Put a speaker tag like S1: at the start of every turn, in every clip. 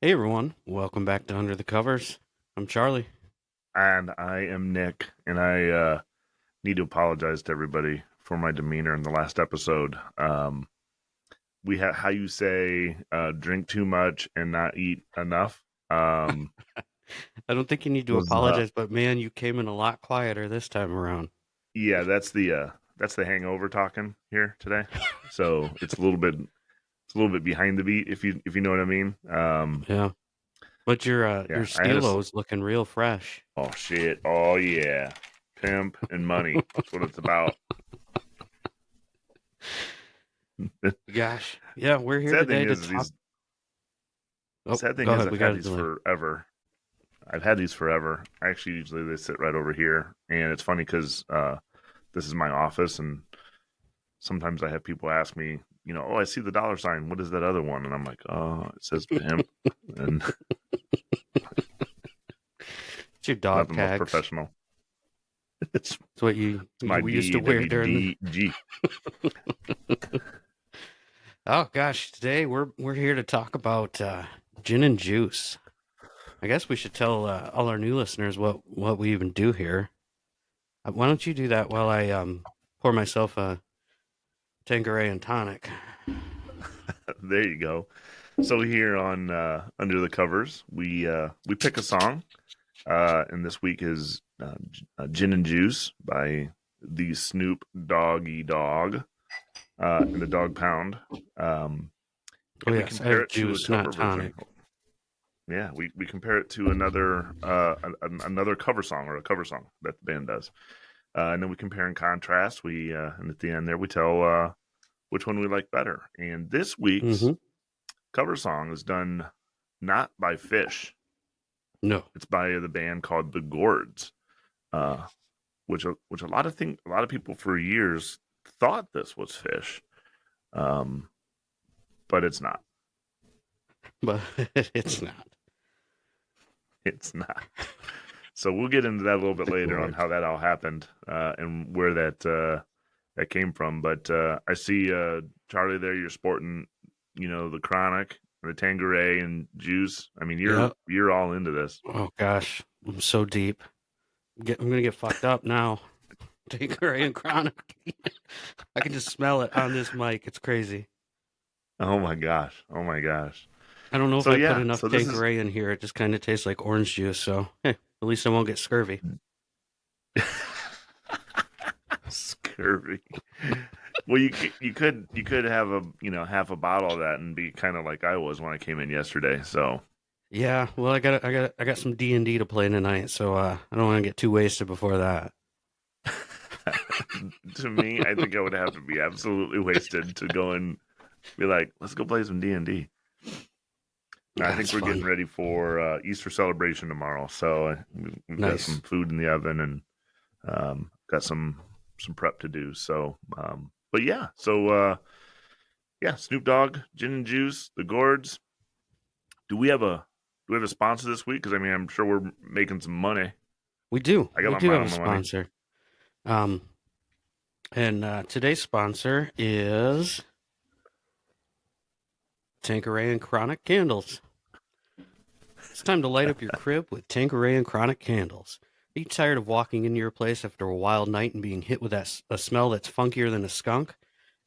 S1: Hey everyone, welcome back to Under the Covers. I'm Charlie.
S2: And I am Nick, and I need to apologize to everybody for my demeanor in the last episode. We had how you say drink too much and not eat enough. Um,
S1: I don't think you need to
S2: was
S1: apologize, but man, you came in a lot quieter this time around.
S2: Yeah, that's the hangover talking here today. So it's a little bit behind the beat if you know what I mean.
S1: Yeah, but your
S2: Yeah, I had a
S1: Steelo's looking real fresh.
S2: oh shit, oh yeah, pimp and money. That's what it's about.
S1: Gosh, yeah, we're here
S2: Sad thing
S1: today to
S2: is
S1: talk.
S2: these.
S1: Oh,
S2: Sad thing
S1: go
S2: is
S1: ahead.
S2: I've
S1: We
S2: had
S1: got a
S2: these
S1: delay.
S2: forever. I've had these forever. Actually, usually they sit right over here, and it's funny because this is my office, and sometimes I have people ask me, oh, I see the dollar sign. What is that other one? And I'm like, oh, it says pimp, and
S1: It's your dog
S2: nothing but
S1: tags.
S2: professional. It's
S1: It's what you
S2: it's my
S1: we used to wear during.
S2: DEWDG.
S1: Oh gosh, today we're here to talk about gin and juice. I guess we should tell all our new listeners what we even do here. Why don't you do that while I pour myself a Tanqueray and tonic?
S2: There you go. So here on Under the Covers, we pick a song, and this week is "Gin and Juice" by the Snoop Doggy Dog and the Dog Pound, um,
S1: Oh
S2: and we
S1: yes, I
S2: compare
S1: have
S2: it to a
S1: juice, not
S2: cover version.
S1: tonic.
S2: Yeah, we compare it to another cover song or a cover song that the band does, and then we compare and contrast. And at the end there we tell which one we like better. And this week's
S1: Mm-hmm.
S2: cover song is done not by Fish.
S1: No,
S2: It's by the band called the Gourds, uh, which a lot of people for years thought this was Fish, um, but it's not.
S1: but it's not
S2: It's not. So we'll get into that a little bit
S1: the
S2: later on how
S1: gourds.
S2: that all happened and where that came from. But I see Charlie there. You're sporting, the Chronic, the Tanqueray, and juice. I mean,
S1: Yeah.
S2: you're all into this.
S1: Oh gosh, I'm so deep. I'm gonna get fucked up now. Tanqueray and chronic. I can just smell it on this mic. It's crazy.
S2: Oh my gosh! Oh my gosh!
S1: I don't know if
S2: So
S1: I put
S2: yeah,
S1: enough
S2: so this is
S1: Tanqueray in here. It just kind of tastes like orange juice. So hey, at least I won't get scurvy.
S2: scurvy. Well, you could have a half a bottle of that and be kind of like I was when I came in yesterday. So
S1: Yeah, well, I got some D&D to play tonight, so I don't want to get too wasted before that.
S2: to me, I think I would have to be absolutely wasted to go and be like, let's go play some D&D. Now, I
S1: Yeah,
S2: think
S1: it's
S2: we're getting
S1: fun.
S2: ready for Easter celebration tomorrow, so we've got
S1: Nice.
S2: some food in the oven and got some prep to do. So, but yeah, so yeah, Snoop Dogg, Gin and Juice, the Gourds. Do we have a do we have a sponsor this week? Because I mean, I'm sure we're making some money.
S1: We do.
S2: I got
S1: We
S2: my
S1: do
S2: mind
S1: have a
S2: on my money.
S1: sponsor. Um, and today's sponsor is Tanqueray and Chronic Candles. It's time to light up your crib with Tanqueray and Chronic candles. Are you tired of walking into your place after a wild night and being hit with a smell that's funkier than a skunk?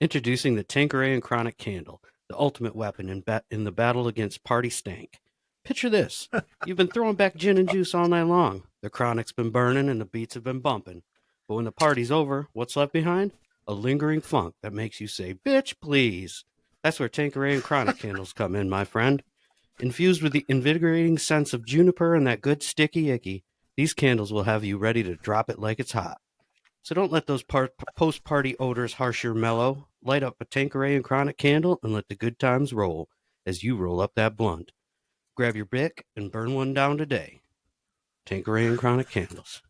S1: Introducing the Tanqueray and Chronic candle, the ultimate weapon in the battle against party stank. Picture this. You've been throwing back gin and juice all night long. The chronic's been burning and the beats have been bumping. But when the party's over, what's left behind? A lingering funk that makes you say, "Bitch, please." That's where Tanqueray and Chronic candles come in, my friend. Infused with the invigorating scents of juniper and that good sticky icky, these candles will have you ready to drop it like it's hot. So don't let those post party odors harsh your mellow. Light up a Tanqueray and Chronic candle and let the good times roll as you roll up that blunt. Grab your Bic and burn one down today. Tanqueray and Chronic candles.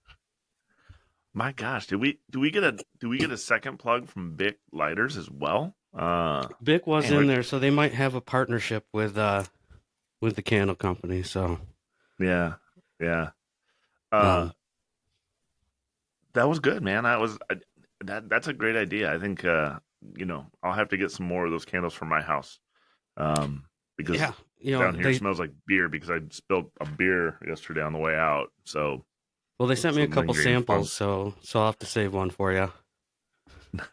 S2: My gosh, do we get a second plug from Bic Lighters as well?
S1: Bic was
S2: Man,
S1: in there, so they might have a partnership with the candle company. So
S2: yeah, yeah. Uh,
S1: um,
S2: that was good, man. That's a great idea. I think I'll have to get some more of those candles for my house. Um, because
S1: yeah,
S2: down here
S1: they
S2: smells like beer because I spilled a beer yesterday on the way out. So
S1: well they sent me a
S2: some
S1: couple
S2: lingering
S1: samples,
S2: funk.
S1: so I'll have to save one for you.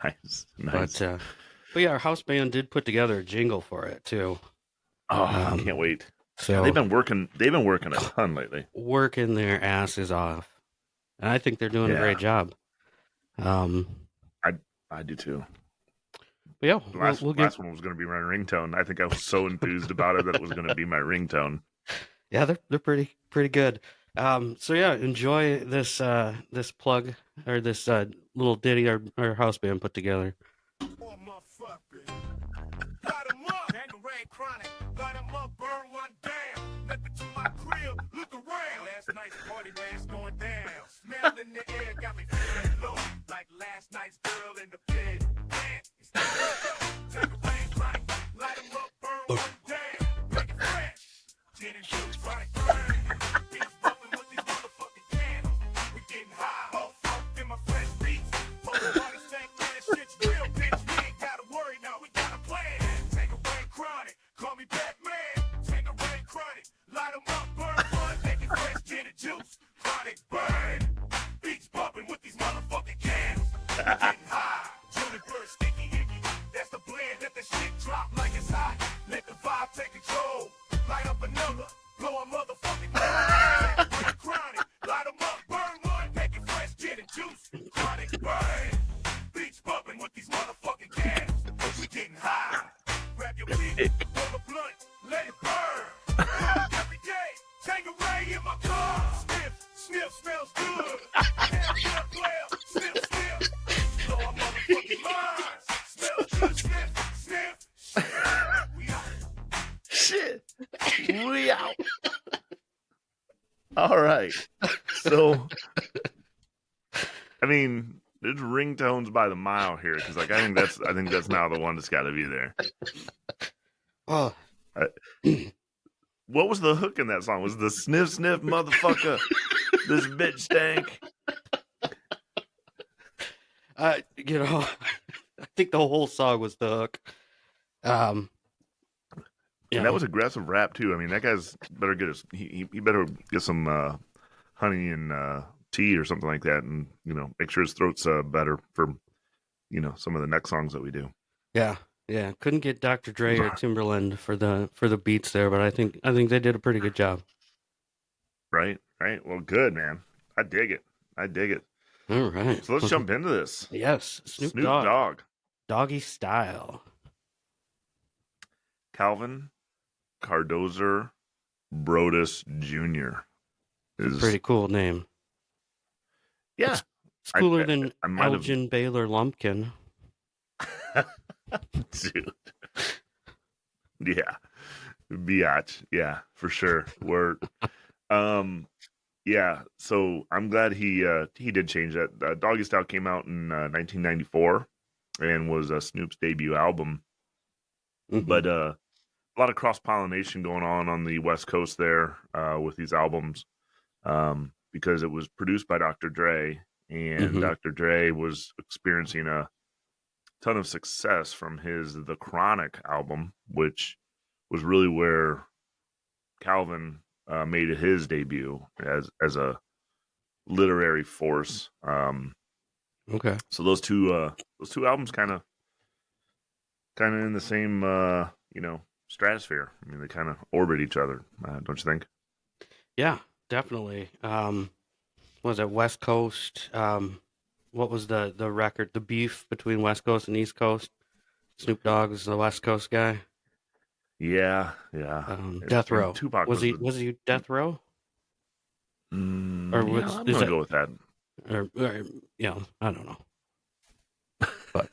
S2: Nice,
S1: But
S2: nice.
S1: uh, but yeah, our house band did put together a jingle for it too.
S2: Oh, I
S1: Um,
S2: can't wait. God, they've
S1: so
S2: been working. They've been working a ton lately.
S1: working their asses off, and I think they're doing a
S2: Yeah,
S1: great job. Um,
S2: I I do too.
S1: but yeah,
S2: The
S1: we'll
S2: last
S1: we'll get
S2: last one was going to be my ringtone. I think I was so enthused about it that it was going to be my ringtone.
S1: yeah, they're pretty good. So yeah, enjoy this plug or this little ditty our house band put together. Light 'em up, Tangerine Chronic. Light 'em up, burn one down. Let me to my crib, look around. Last night's party last going down. Smell in the air got me feeling low. Like last night's girl in the bed. Man, it's Tangerine Chronic. Light 'em up, burn one down. Make it fresh. Gin and juice, chronic burn. Beats bumping with these motherfucking candles. We getting high, off in my fresh beats. Both party stank, man, this shit's real, bitch. We ain't gotta worry now, we got a plan. Tangerine Chronic, call me Batman. Tangerine Chronic, light 'em up, burn one, make it fresh, gin and juice. Chronic burn, beats bumping with these motherfucking candles. We getting high, juniper, sticky icky. That's the blend, let the shit drop like it's hot. Let the vibe take control. Light up another, blow a motherfucking Tangerine Chronic, light 'em up, burn one, make it fresh, gin and juice. Chronic burn, beats bumping with these motherfucking candles. We getting high. Grab your beat, roll a blunt, let it burn. Every day, Tangerine in my car. Sniff, sniff, smells good. Hell yeah, player, sniff, sniff. Blow our motherfucking minds. Smells good, sniff, sniff. We out.
S2: Shit, we out. All right. So, I mean, there's ringtones by the mile here because, like, I think that's now the one that's got to be there.
S1: Oh,
S2: I, what was the hook in that song? Was the sniff sniff motherfucker? This bitch stank.
S1: you know, I think the whole song was the hook. You
S2: And that
S1: know,
S2: was aggressive rap too. I mean, that guy's better get he better get some honey and tea or something like that, and make sure his throat's better for some of the next songs that we do.
S1: yeah, yeah. Couldn't get Dr. Dre or Timberland for the beats there, but I think they did a pretty good job.
S2: Right, right. Well, good man. I dig it. I dig it.
S1: All right.
S2: So let's jump into this.
S1: Yes, Snoop
S2: Snoop
S1: Dogg,
S2: Dogg,
S1: Doggy Style.
S2: Calvin Cardozer Brodus Jr. is
S1: Pretty cool name.
S2: yeah.
S1: It's cooler than
S2: I might have
S1: Elgin Baylor Lumpkin.
S2: dude. Yeah, biatch. Yeah, for sure. Word. Yeah. So I'm glad he did change that. Doggy Style came out in 1994 and was Snoop's debut album.
S1: Mhm.
S2: But a lot of cross pollination going on the West Coast there with these albums because it was produced by Dr. Dre, and
S1: Mhm.
S2: Dr. Dre was experiencing a ton of success from his The Chronic album, which was really where Calvin made his debut as a literary force.
S1: Okay.
S2: So those two albums kind of in the same stratosphere. I mean, they kind of orbit each other, don't you think?
S1: Yeah, definitely. What was it West Coast? What was the record? The beef between West Coast and East Coast. Snoop Dogg is the West Coast guy.
S2: Yeah, yeah.
S1: Death
S2: And
S1: Row.
S2: Tupac
S1: Was
S2: was
S1: he
S2: the.
S1: was he Death Row? Or
S2: Yeah,
S1: was
S2: I'm
S1: is
S2: gonna
S1: that
S2: go with that.
S1: or I don't know. But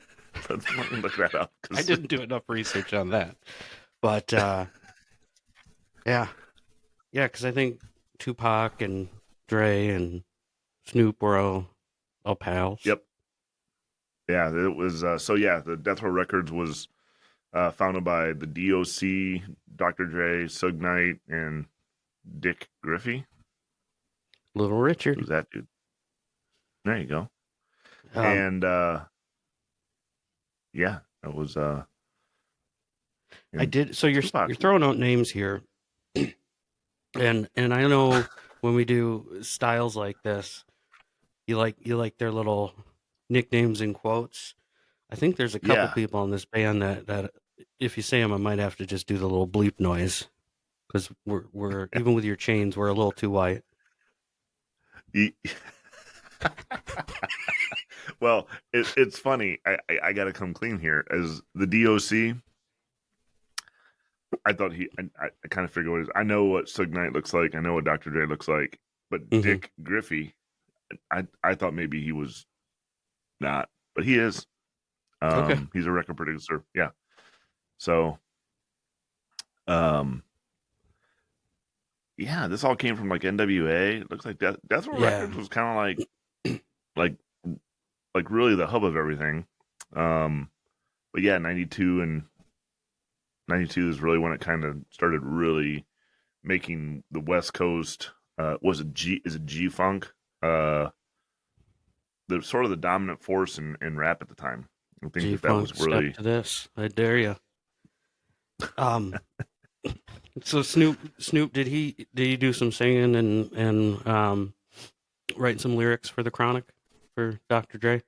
S2: Let me look that up.
S1: I didn't do enough research on that. But yeah. Yeah, because I think Tupac and Dre and Snoop were all pals.
S2: Yep. Yeah, it was. So yeah, the Death Row Records was founded by the DOC, Dr. Dre, Suge Knight, and Dick Griffey.
S1: Little Richard.
S2: Who's that dude? There you go.
S1: Um,
S2: And yeah, it was.
S1: I did. So you're
S2: Tupac.
S1: throwing out names here. And I know when we do styles like this, you like their little nicknames and quotes. I think there's a couple
S2: Yeah.
S1: people in this band that if you say them, I might have to just do the little bleep noise because we're even with your chains, we're a little too white.
S2: Ye- well, it's funny. I got to come clean here. As the DOC, I thought I kind of figured what it is. I know what Suge Knight looks like. I know what Dr. Dre looks like. But
S1: Hmm.
S2: Dick Griffey, I thought maybe he was not, but he is.
S1: Okay.
S2: He's a record producer. Yeah. So, um, yeah, this all came from like NWA. It looks like Death Row
S1: Yeah.
S2: Records was kind of like like really the hub of everything. Um, but yeah, 92 and 92 is really when it kind of started really making the West Coast. Was it G? Is it G Funk? Uh, the sort of the dominant force in rap at the time. I think
S1: G
S2: that was
S1: Funk, step
S2: really
S1: to this. I dare you. Um. So Snoop, did he do some singing and write some lyrics for the Chronic for Dr. Dre?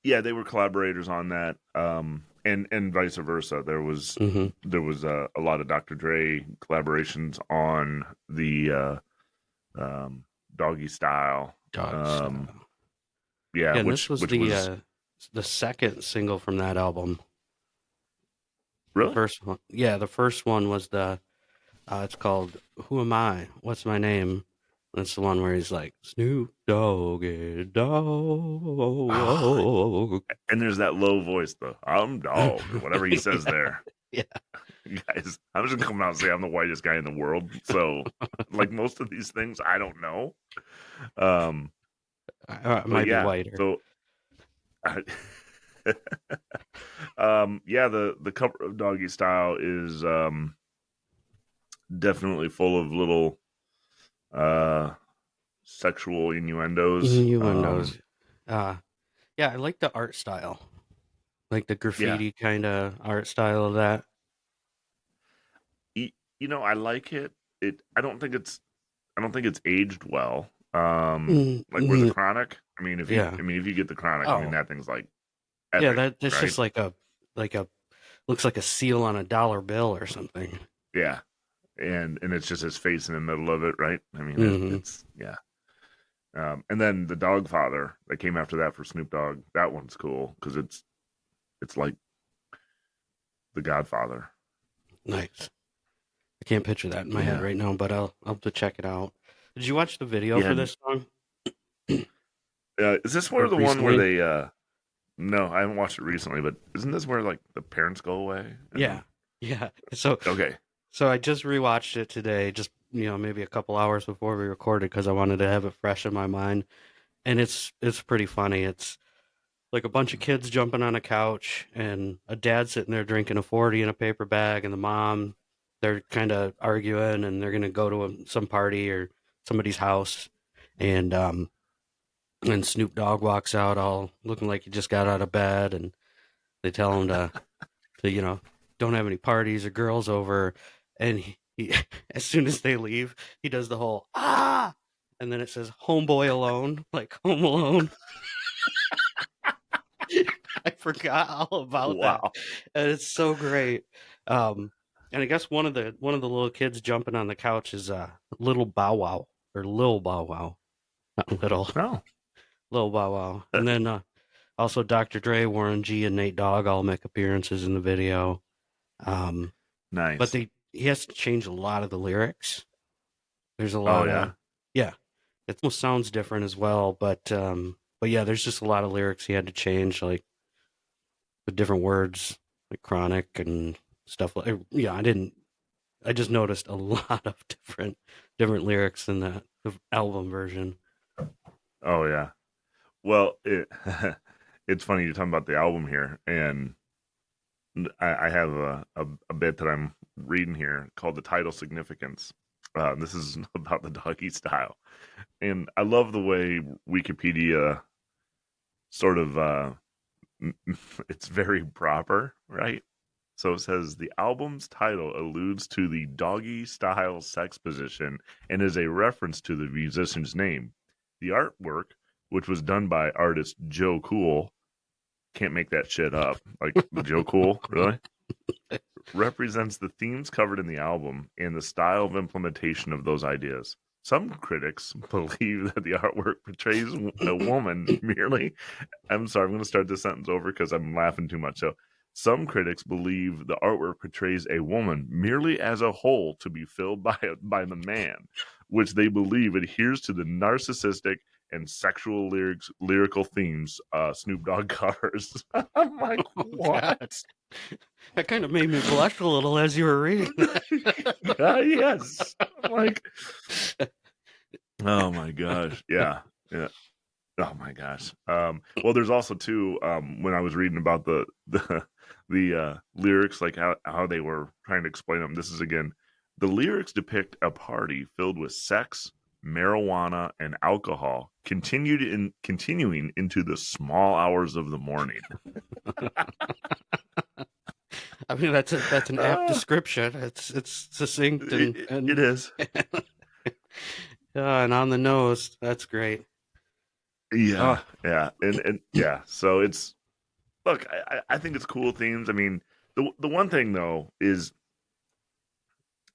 S2: yeah, they were collaborators on that, and vice versa.
S1: Mm-hmm.
S2: There was a lot of Dr. Dre collaborations on the Doggy Style.
S1: Dog
S2: Um,
S1: style.
S2: yeah,
S1: Yeah, and this was
S2: which was
S1: the second single from that album. The
S2: really
S1: first one, yeah, the first one was it's called "Who Am I? What's My Name?" That's the one where he's like Snoop Doggy
S2: oh,
S1: Dogg.
S2: and there's that low voice, the I'm dog or whatever he says
S1: Yeah,
S2: there.
S1: yeah.
S2: Guys, I'm just gonna come out and say I'm the whitest guy in the world. So, like most of these things, I don't know. Um,
S1: It
S2: but
S1: might be
S2: yeah,
S1: whiter.
S2: so I, yeah, the cover of Doggy Style is definitely full of little uh sexual innuendos.
S1: Innuendos. Uh, yeah, I like the art style, like the
S2: Yeah,
S1: graffiti kind of art style of that.
S2: I like it. I don't think it's aged well.
S1: Mm,
S2: Like where's the
S1: mm,
S2: Chronic?
S1: yeah.
S2: I mean if you get the Chronic, I mean
S1: Oh,
S2: that thing's like
S1: yeah.
S2: epic,
S1: That's
S2: right?
S1: just like a looks like a seal on a dollar bill or something.
S2: Yeah. And it's just his face in the middle of it, right? I mean
S1: Hmm.
S2: it's yeah. And then the Dogfather that came after that for Snoop Dogg, that one's cool because it's like the Godfather.
S1: Nice. I can't picture that in my head
S2: Yeah.
S1: right now, but I'll have to check it out. Did you watch the video
S2: Yeah.
S1: for this song
S2: Is this where the one where
S1: recently?
S2: they no, I haven't watched it recently, but isn't this where like the parents go away?
S1: Yeah,
S2: And
S1: yeah. So
S2: okay.
S1: so I just rewatched it today, just maybe a couple hours before we recorded because I wanted to have it fresh in my mind, and it's pretty funny. It's like a bunch of kids jumping on a couch and a dad sitting there drinking a 40 in a paper bag, and the mom, they're kind of arguing and they're gonna go to some party or somebody's house, and and Snoop Dogg walks out all looking like he just got out of bed, and they tell him to don't have any parties or girls over, and he as soon as they leave, he does the whole and then it says "Homeboy Alone," like Home Alone. I forgot all about that,
S2: Wow.
S1: and it's so great. Um, and I guess one of the little kids jumping on the couch is Little Bow Wow or Lil Bow Wow, not little
S2: No.
S1: Lil Bow Wow, and then also Dr. Dre, Warren G, and Nate Dogg all make appearances in the video. Um, but
S2: Nice.
S1: he has to change a lot of the lyrics. There's a
S2: Oh
S1: lot
S2: yeah.
S1: of yeah, it almost sounds different as well, but yeah, there's just a lot of lyrics he had to change, like the different words, like chronic and stuff like yeah. I just noticed a lot of different lyrics in the album version.
S2: Oh yeah. Well, it's funny you're talking about the album here, and I have a bit that I'm reading here called the title significance. This is about the Doggy Style, and I love the way Wikipedia sort of it's very proper, right? So it says the album's title alludes to the doggy style sex position and is a reference to the musician's name. The artwork, which was done by artist Joe Cool, can't make that shit up. Like Joe Cool, really? Represents the themes covered in the album and the style of implementation of those ideas. Some critics believe that the artwork portrays a woman merely. I'm sorry, I'm going to start this sentence over because I'm laughing too much. So, some critics believe the artwork portrays a woman merely as a whole to be filled by the man, which they believe adheres to the narcissistic and sexual lyrical themes Snoop Dogg covers. I'm like,
S1: Oh God,
S2: what?
S1: that kind of made me blush a little as you were reading
S2: Yes. I'm like, oh my gosh. Yeah. Yeah. Oh my gosh. Well, there's also too, when I was reading about the lyrics, like how they were trying to explain them. This is again, the lyrics depict a party filled with sex, marijuana, and alcohol, continuing into the small hours of the morning.
S1: I mean, that's an apt
S2: Uh,
S1: description. It's succinct
S2: it is.
S1: and on the nose. That's great.
S2: Yeah,
S1: Oh,
S2: yeah, and yeah. So it's look. I think it's cool themes. I mean, the one thing though is,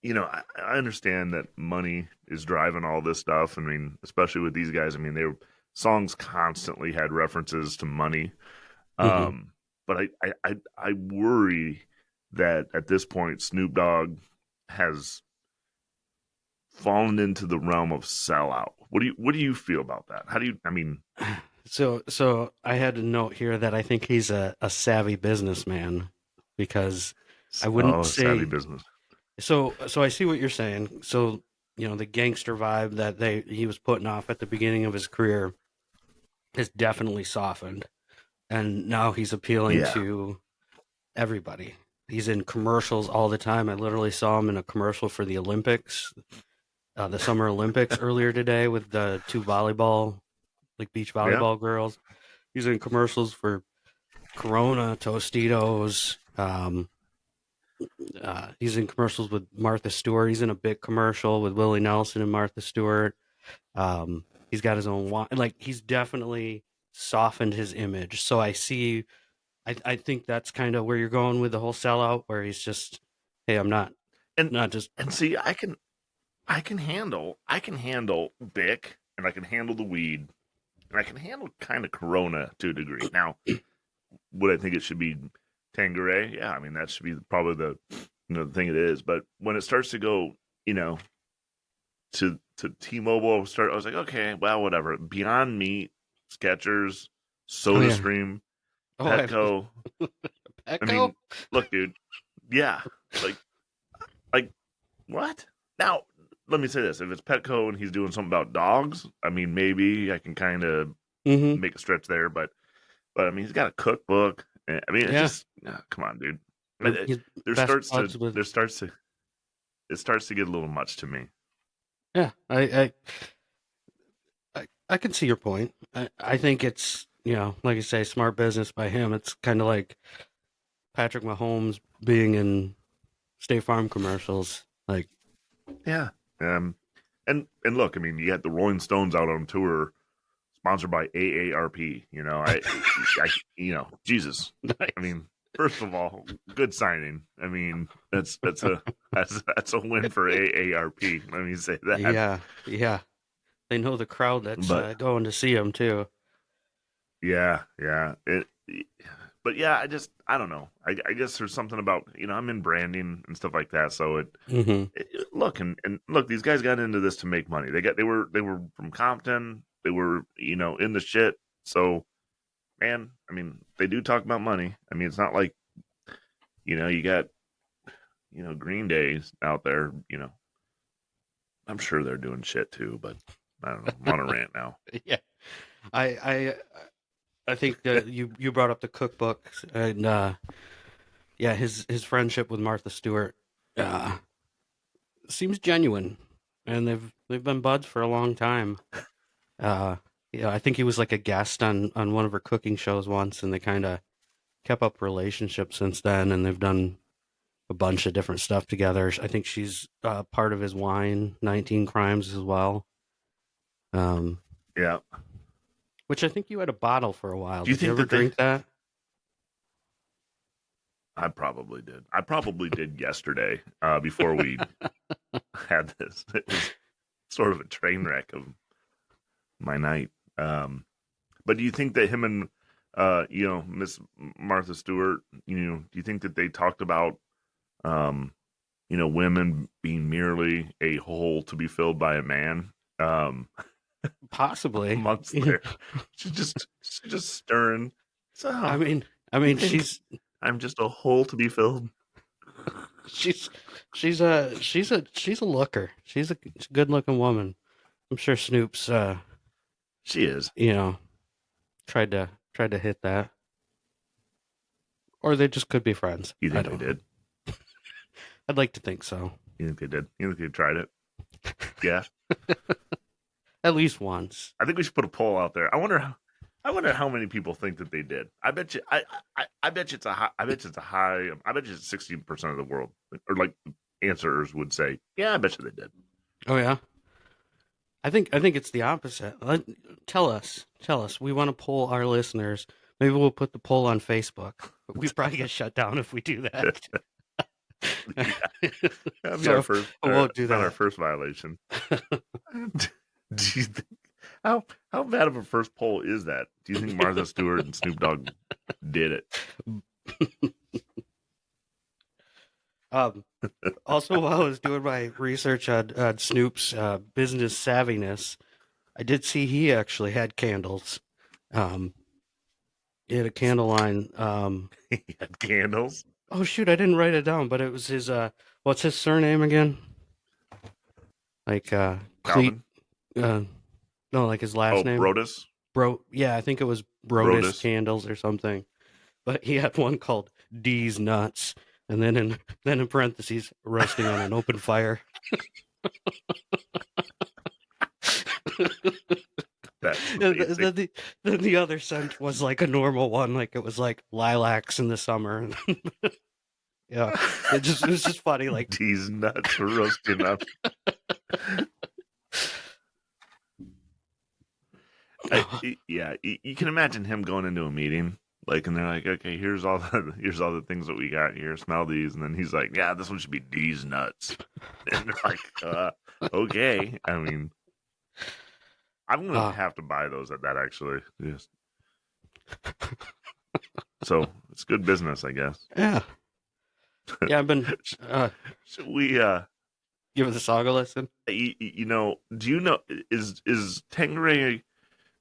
S2: I understand that money is driving all this stuff. I mean, especially with these guys. I mean, their songs constantly had references to money.
S1: hmm
S2: But I worry that at this point Snoop Dogg has fallen into the realm of sellout. What do you feel about that? How do you? I mean,
S1: so I had to note here that I think he's a savvy businessman because I wouldn't
S2: savvy
S1: say
S2: business.
S1: so I see what you're saying. So, the gangster vibe that he was putting off at the beginning of his career has definitely softened, and now he's appealing
S2: Yeah,
S1: to everybody. He's in commercials all the time. I literally saw him in a commercial for the Olympics, the Summer Olympics earlier today with the two beach
S2: yeah.
S1: volleyball girls. He's in commercials for Corona, Tostitos. He's in commercials with Martha Stewart. He's in a big commercial with Willie Nelson and Martha Stewart. He's got his own wine. Like he's definitely softened his image. So I see. I think that's kind of where you're going with the whole sellout, where he's just, hey, I'm
S2: And
S1: not just.
S2: and see, I can handle Bic, and I can handle the weed, and I can handle kind of Corona to a degree. Now, would I think it should be Tanqueray? Yeah, I mean that should be probably the thing it is. But when it starts to go, you know, to T-Mobile, I was like, okay, well, whatever. Beyond Meat, Skechers,
S1: Oh yeah.
S2: SodaStream,
S1: Oh,
S2: Petco. I
S1: Echo.
S2: mean, look, dude. Yeah, like like what? Now, let me say this: if it's Petco and he's doing something about dogs, I mean, maybe I can kind of
S1: Mm-hmm.
S2: make a stretch there. But I mean, he's got a cookbook. I mean, it's
S1: Yeah.
S2: just come on, dude.
S1: He's
S2: There
S1: best
S2: starts to
S1: buds with.
S2: there starts to it starts to get a little much to me.
S1: Yeah. I can see your point. I think it's like you say, smart business by him. It's kind of like Patrick Mahomes being in State Farm commercials. Like,
S2: Yeah. Um. And look, I mean, you got the Rolling Stones out on tour, sponsored by AARP. Jesus. I
S1: nice.
S2: mean, first of all, good signing. I mean, that's a win for AARP. Let me say that.
S1: Yeah, yeah. They know the crowd that's
S2: But
S1: going to see him too.
S2: yeah, yeah. But yeah, I don't know. I guess there's something about I'm in branding and stuff like that. So
S1: Hmm
S2: look and look, these guys got into this to make money. They were from Compton. They were in the shit. So man, I mean, they do talk about money. I mean, it's not like you got Green Days out there. I'm sure they're doing shit too, but I don't know. I'm on a rant now.
S1: Yeah, I I I think that you brought up the cookbook and yeah, his friendship with Martha Stewart uh, seems genuine, and they've been buds for a long time. Uh, I think he was like a guest on one of her cooking shows once, and they kind of kept up relationships since then, and they've done. a bunch of different stuff together. I think she's part of his wine, 19 Crimes as well. Um,
S2: Yeah.
S1: which I think you had a bottle for a while.
S2: Do you
S1: Did you
S2: think
S1: ever
S2: that they?
S1: drink that?
S2: I probably did. I probably did yesterday before we had this. It was sort of a train wreck of my night. But do you think that him and Miss Martha Stewart, do you think that they talked about um, women being merely a hole to be filled by a man?
S1: Possibly.
S2: Amongst there, she's just stirring. So
S1: I mean, I
S2: you
S1: mean,
S2: think I'm just a hole to be filled?
S1: she's she's a looker. She's a good looking woman. I'm sure Snoop's
S2: She is.
S1: you know tried to hit that, or they just could be friends.
S2: You
S1: I
S2: think they
S1: don't know.
S2: did?
S1: I'd like to think so.
S2: You think they did? You think they tried it? Yeah.
S1: At least once.
S2: I think we should put a poll out there. I wonder how many people think that they did. I bet you. I bet you it's a high. I bet you it's a high. I bet you it's 60% of the world, or like answers would say, yeah, I bet you they did.
S1: Oh yeah. I think it's the opposite. Tell us. We want to poll our listeners. Maybe we'll put the poll on Facebook. We probably get shut down if we do that.
S2: Yeah, that'd be our
S1: So
S2: first.
S1: I won't do
S2: Not our
S1: that.
S2: first violation. Do you think how bad of a first poll is that? Do you think Martha Stewart and Snoop Dogg did it?
S1: Also, while I was doing my research on Snoop's business savviness, I did see he actually had candles. Um, he had a candle line.
S2: He had candles.
S1: Oh shoot, I didn't write it down, but it was his. What's his surname again? Like Cleet.
S2: Calvin.
S1: Uh, no, like his last
S2: Oh,
S1: name.
S2: Brodus.
S1: Yeah, I think it was Brodus
S2: Brodus.
S1: Candles or something. But he had one called D's Nuts, and then in parentheses, roasting on an open fire.
S2: That's
S1: And
S2: amazing.
S1: then the other scent was like a normal one, like it was like lilacs in the summer. Yeah, it was just funny. Like,
S2: These nuts are roasting up. Yeah, you can imagine him going into a meeting, like, and they're like, "Okay, here's all the things that we got here. Smell these," and then he's like, "Yeah, this one should be these nuts," and they're like, "Okay." I mean, I'm gonna
S1: uh,
S2: have to buy those at that actually. Yes. So it's good business, I guess.
S1: yeah, yeah. I've been
S2: Should we?
S1: giving the song a listen.
S2: Do you know is Tanqueray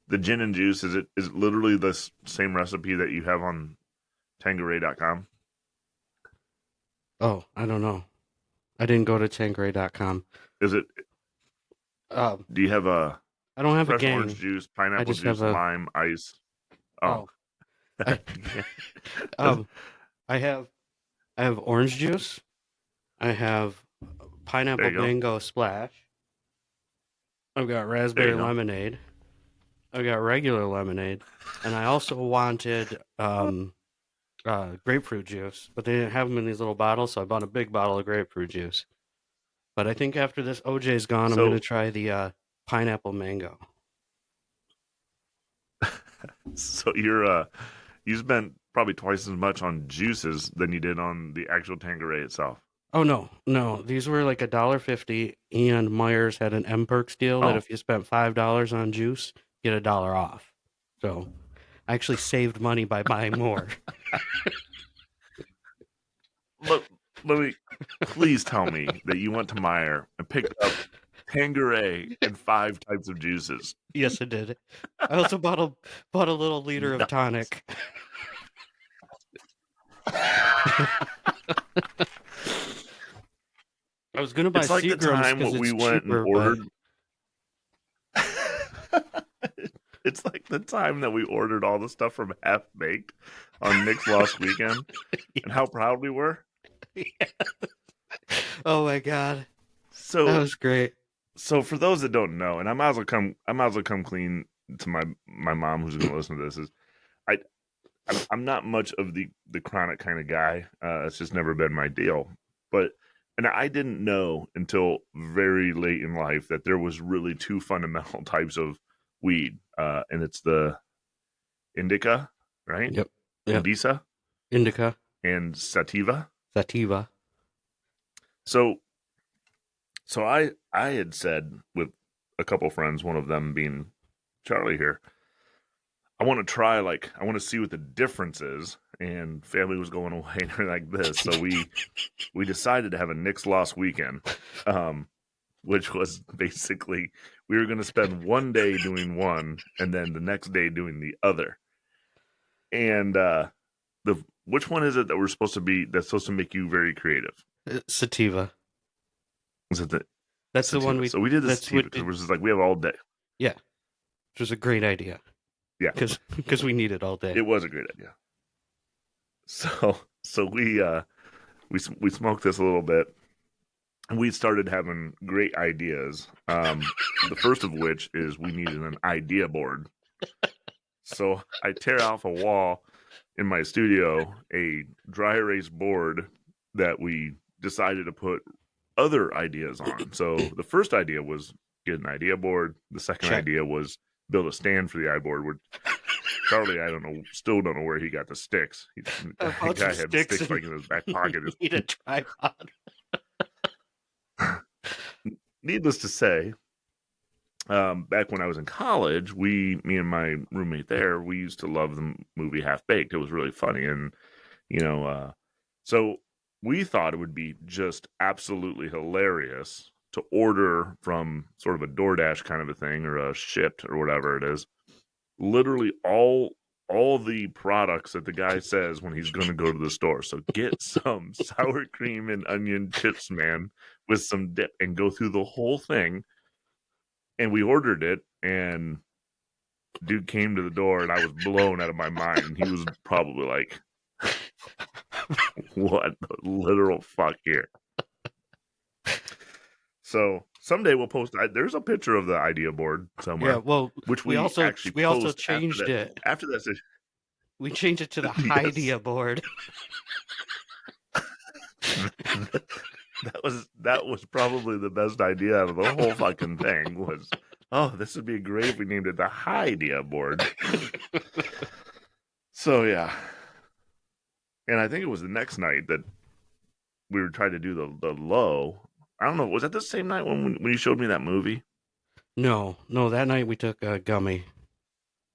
S2: the gin and juice? Is it literally the same recipe that you have on Tanqueray.com?
S1: Oh, I don't know. I didn't go to Tanqueray.com.
S2: Is it?
S1: Um,
S2: Do you have a
S1: I don't have a
S2: fresh orange
S1: gang.
S2: juice,
S1: I
S2: pineapple
S1: just have
S2: juice,
S1: a.
S2: lime, ice? Oh,
S1: Oh, I, um, I have orange juice. I have
S2: there
S1: pineapple
S2: you go.
S1: mango splash. I've got
S2: There you
S1: raspberry
S2: go.
S1: lemonade. I've got regular lemonade, and I also wanted grapefruit juice, but they didn't have them in these little bottles, so I bought a big bottle of grapefruit juice. But I think after this OJ's gone, I'm gonna
S2: So,
S1: try the pineapple mango.
S2: so you spent probably twice as much on juices than you did on the actual Tanqueray itself.
S1: Oh no, these were like $1.50, and Myers had an M Perks deal that
S2: Oh,
S1: if you spent $5 on juice, get $1 off. So I actually saved money by buying more.
S2: let let me please tell me that you went to Meyer and picked up Tanqueray and 5 types of juices.
S1: Yes, I did. I also bought a little liter of
S2: No.
S1: tonic. I was gonna buy
S2: It's like the
S1: Seagram's
S2: time
S1: because
S2: when we
S1: it's
S2: went and
S1: cheaper, but
S2: ordered. It's like the time that we ordered all the stuff from Half Baked on Nick's Lost Weekend, and how proud we were.
S1: oh my god, that
S2: So,
S1: was great.
S2: so for those that don't know, and I might as well come clean to my mom who's going to listen to this. I I'm not much of the chronic kind of guy. It's just never been my deal. But and I didn't know until very late in life that there was really two fundamental types of weed, and it's the indica, right?
S1: Yep. Yep.
S2: Indica
S1: Indica,
S2: and sativa.
S1: sativa.
S2: So I had said with a couple friends, one of them being Charlie here, I want to try I want to see what the difference is. And family was going away and like this, so we decided to have a Nick's Lost weekend, which was basically we were going to spend one day doing one and then the next day doing the other. And the which one is it that we're supposed to be that's supposed to make you very creative?
S1: Sativa.
S2: Is it the
S1: That's the one
S2: sativa?
S1: we.
S2: So we did the
S1: That's
S2: sativa
S1: what.
S2: because we're just like we have all day.
S1: Yeah, which was a great idea
S2: Yeah,
S1: because we need it all day.
S2: it was a great idea. So we smoked this a little bit, and we started having great ideas. The first of which is we needed an idea board. So I tear off a wall in my studio a dry erase board that we decided to put other ideas on. So the first idea was get an idea board. The second
S1: Check.
S2: idea was build a stand for the iBoard. Which Charlie, I don't know, still don't know where he got the sticks. The guy had sticks like in his back pocket.
S1: Need a tripod.
S2: Needless to say, back when I was in college, me and my roommate there, we used to love the movie Half Baked. It was really funny, and so we thought it would be just absolutely hilarious to order from sort of a DoorDash kind of a thing or a Shipt or whatever it is. Literally all the products that the guy says when he's going to go to the store. So get some sour cream and onion chips, man, with some dip, and go through the whole thing. And we ordered it, and dude came to the door, and I was blown out of my mind. He was probably like, what the literal fuck here? So someday we'll post. There's a picture of the idea board somewhere.
S1: Yeah, well,
S2: which
S1: we also
S2: actually
S1: changed it.
S2: After that,
S1: we changed it to the
S2: Yes.
S1: idea board.
S2: that was probably the best idea out of the whole fucking thing. Was this would be great if we named it the idea board. So yeah, and I think it was the next night that we were trying to do the low. I don't know. Was that the same night when you showed me that movie?
S1: No, that night we took a gummy,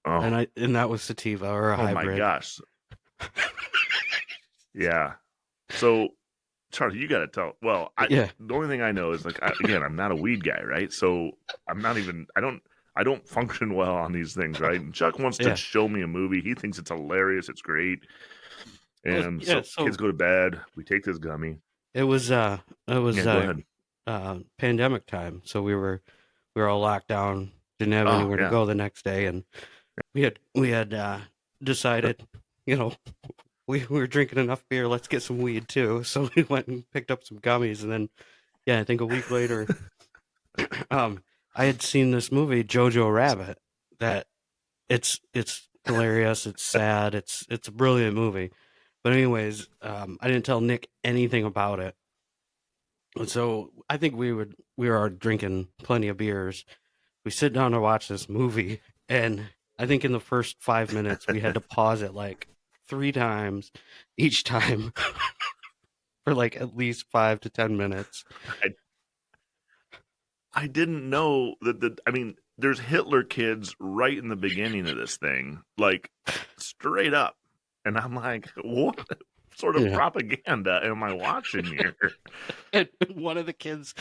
S2: Oh,
S1: and that was sativa or a hybrid.
S2: My gosh. Yeah. So, Charlie, you got to tell. Well, the only thing I know is again, I'm not a weed guy, right? So I'm not even. I don't function well on these things, right? And Chuck wants to show me a movie. He thinks it's hilarious. It's great. And so kids go to bed. We take this gummy.
S1: It was
S2: go ahead.
S1: Pandemic time, so we were all locked down, didn't have anywhere to go the next day, and we had decided, we were drinking enough beer, let's get some weed too. So we went and picked up some gummies, and then I think a week later I had seen this movie Jojo Rabbit, that it's hilarious, it's sad, it's a brilliant movie. But anyways, I didn't tell Nick anything about it. And so I think we were drinking plenty of beers. We sit down to watch this movie, and I think in the first 5 minutes we had to pause it like 3 times each time for like at least 5 to 10 minutes.
S2: I didn't know that there's Hitler kids right in the beginning of this thing, like straight up. And I'm like, what sort of propaganda am I watching here?
S1: And one of the kids,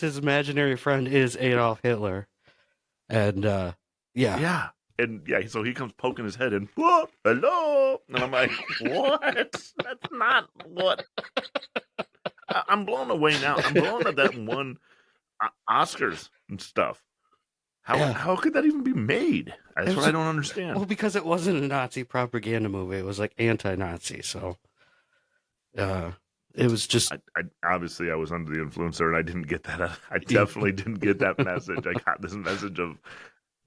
S1: his imaginary friend is Adolf Hitler. And
S2: yeah. And so he comes poking his head in, what? Hello? And I'm like, what? That's not what. I'm blown away now. I'm blown at that one Oscars and stuff. How could that even be made? That's what I don't understand.
S1: Well, because it wasn't a Nazi propaganda movie. It was like anti-Nazi. So it was just...
S2: I obviously I was under the influence there, and I didn't get that. I definitely didn't get that message. I got this message of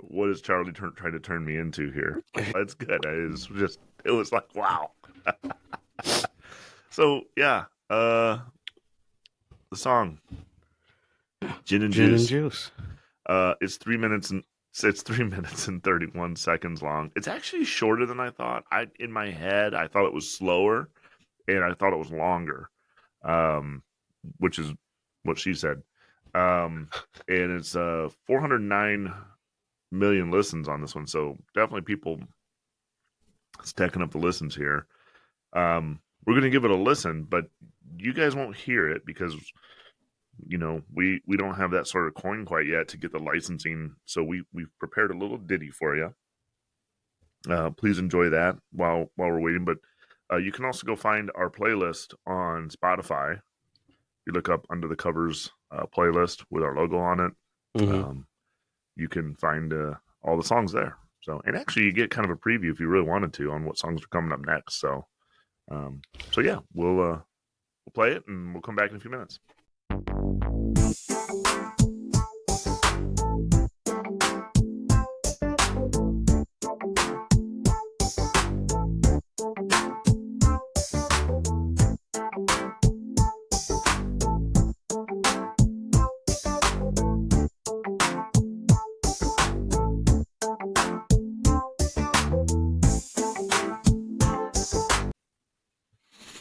S2: what is Charlie trying to turn me into here? That's good. It was like, wow. So yeah, the song Gin and
S1: Gin and
S2: Juice.
S1: juice.
S2: It's 3 minutes and it's 3 minutes and 31 seconds long. It's actually shorter than I thought. In my head I thought it was slower, and I thought it was longer, which is what she said. And it's 409 million listens on this one, so definitely people stacking up the listens here. We're gonna give it a listen, but you guys won't hear it because we don't have that sort of coin quite yet to get the licensing. So we've prepared a little ditty for you. Please enjoy that while we're waiting. But you can also go find our playlist on Spotify. You look up Under the Covers playlist with our logo on it.
S1: Mm-hmm.
S2: You can find all the songs there. So, and actually, you get kind of a preview if you really wanted to on what songs are coming up next. So yeah, we'll play it and we'll come back in a few minutes.